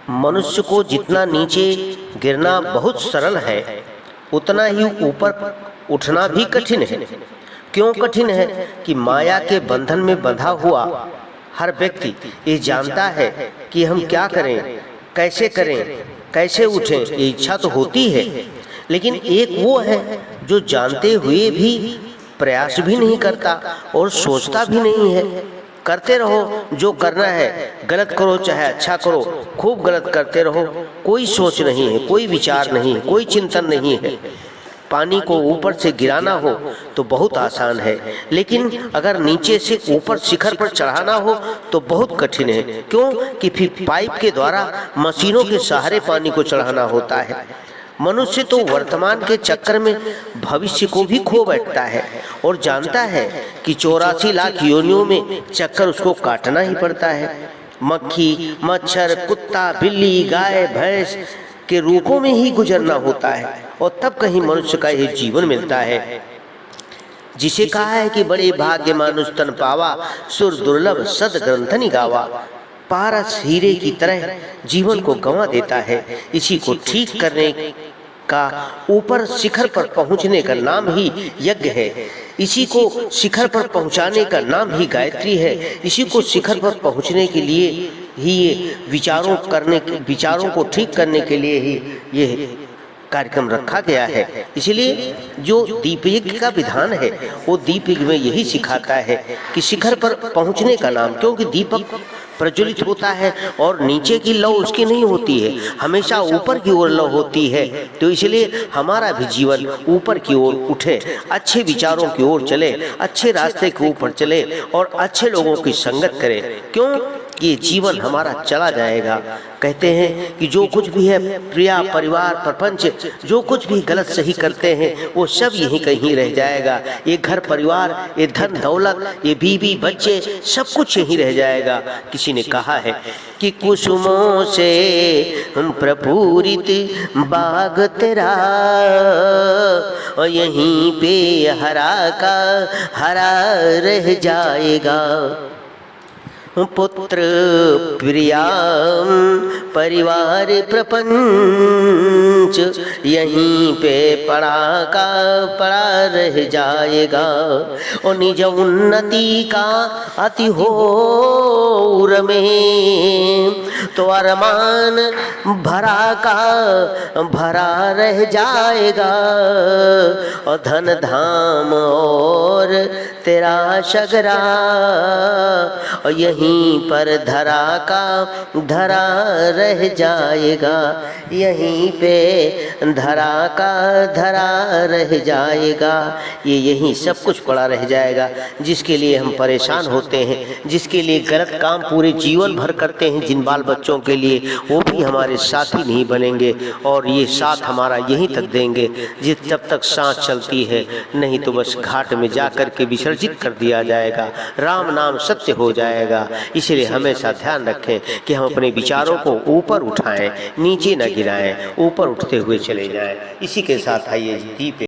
मनुष्य को जितना नीचे गिरना बहुत सरल है, उतना ही ऊपर उठना भी कठिन है। क्यों कठिन है? कि माया के बंधन में बंधा हुआ हर व्यक्ति ये जानता है कि हम क्या करें, कैसे उठें, ये इच्छा तो होती है, लेकिन एक वो है जो जानते हुए भी प्रयास भी नहीं करता और सोचता भी नहीं है। करते रहो जो करना है, गलत करो चाहे अच्छा करो, खूब गलत करते रहो, कोई सोच नहीं है, कोई विचार नहीं है, कोई चिंतन नहीं है। पानी को ऊपर से गिराना हो तो बहुत आसान है, लेकिन अगर नीचे से ऊपर शिखर पर चढ़ाना हो तो बहुत कठिन है। क्यों? कि फिर पाइप के द्वारा मशीनों के सहारे पानी को चढ़ाना होता है। मनुष्य तो वर्तमान के चक्कर में भविष्य को भी खो बैठता है और जानता है कि 84 लाख योनियों में चक्कर उसको काटना ही पड़ता है। मक्खी, मच्छर, कुत्ता, बिल्ली, गाय, भैंस के रूपों में ही गुजरना होता है और तब कहीं मनुष्य का यह जीवन मिलता है, जिसे कहा है कि बड़े भाग्य मानुष तन पावा, सुर दुर्लभ सद ग्रंथनि गावा। पारस हीरे की तरह जीवन को गंवा देता है। इसी को ठीक करने का, ऊपर शिखर पर पहुंचने का नाम ही यज्ञ है। इसी को शिखर पर पहुंचाने का नाम ही गायत्री है। इसी को शिखर पर पहुंचने के लिए ही ये विचारों को ठीक करने के लिए ही ये कार्यक्रम रखा गया है। इसलिए जो दीप यज्ञ का विधान है वो दीप यज्ञ में यही सिखाता है कि शिखर पर पहुंचने का नाम, क्योंकि दीपक प्रज्वलित होता है और नीचे की लौ उसकी नहीं होती है, हमेशा ऊपर की ओर लौ होती है। तो इसलिए हमारा भी जीवन ऊपर की ओर उठे, अच्छे विचारों की ओर चले, अच्छे रास्ते के ऊपर चले और अच्छे लोगों की संगत करे। क्यों? ये जीवन हमारा चला जाएगा। कहते हैं कि जो कुछ भी है, प्रिया, परिवार, प्रपंच, जो कुछ भी गलत सही करते हैं वो सब यहीं कहीं रह जाएगा। ये घर परिवार, ये धन दौलत, ये बीवी बच्चे, सब कुछ यहीं रह जाएगा। किसी ने कहा है कि कुसुमों से प्रपूरित बाग तेरा, और यहीं पे हरा का हरा रह जाएगा। पुत्र, प्रिया, परिवार, प्रपंच, यहीं पे पड़ा का पड़ा रह जाएगा। और निज उन्नति का अति होर में तो अरमान भरा का भरा रह जाएगा। और धन धाम और तेरा सगरा, और यहीं पर धरा का धरा रह जाएगा। यहीं पे धरा का धरा रह जाएगा। ये यहीं सब कुछ पड़ा रह जाएगा। जिसके लिए हम परेशान होते हैं, जिसके लिए गलत काम पूरे जीवन भर करते हैं, जिन बाल बच्चों के लिए, वो भी हमारे साथी नहीं बनेंगे और ये साथ हमारा यहीं तक देंगे जब तक सांस चलती है। नहीं तो बस घाट में जाकर के विसर्जित कर दिया जाएगा। राम नाम सत्य हो जाएगा। इसलिए हमेशा ध्यान रखें कि हम अपने विचारों को ऊपर उठाएं, नीचे न गिराएं, ऊपर उठते हुए चले जाएं। इसी के साथ आइए दीप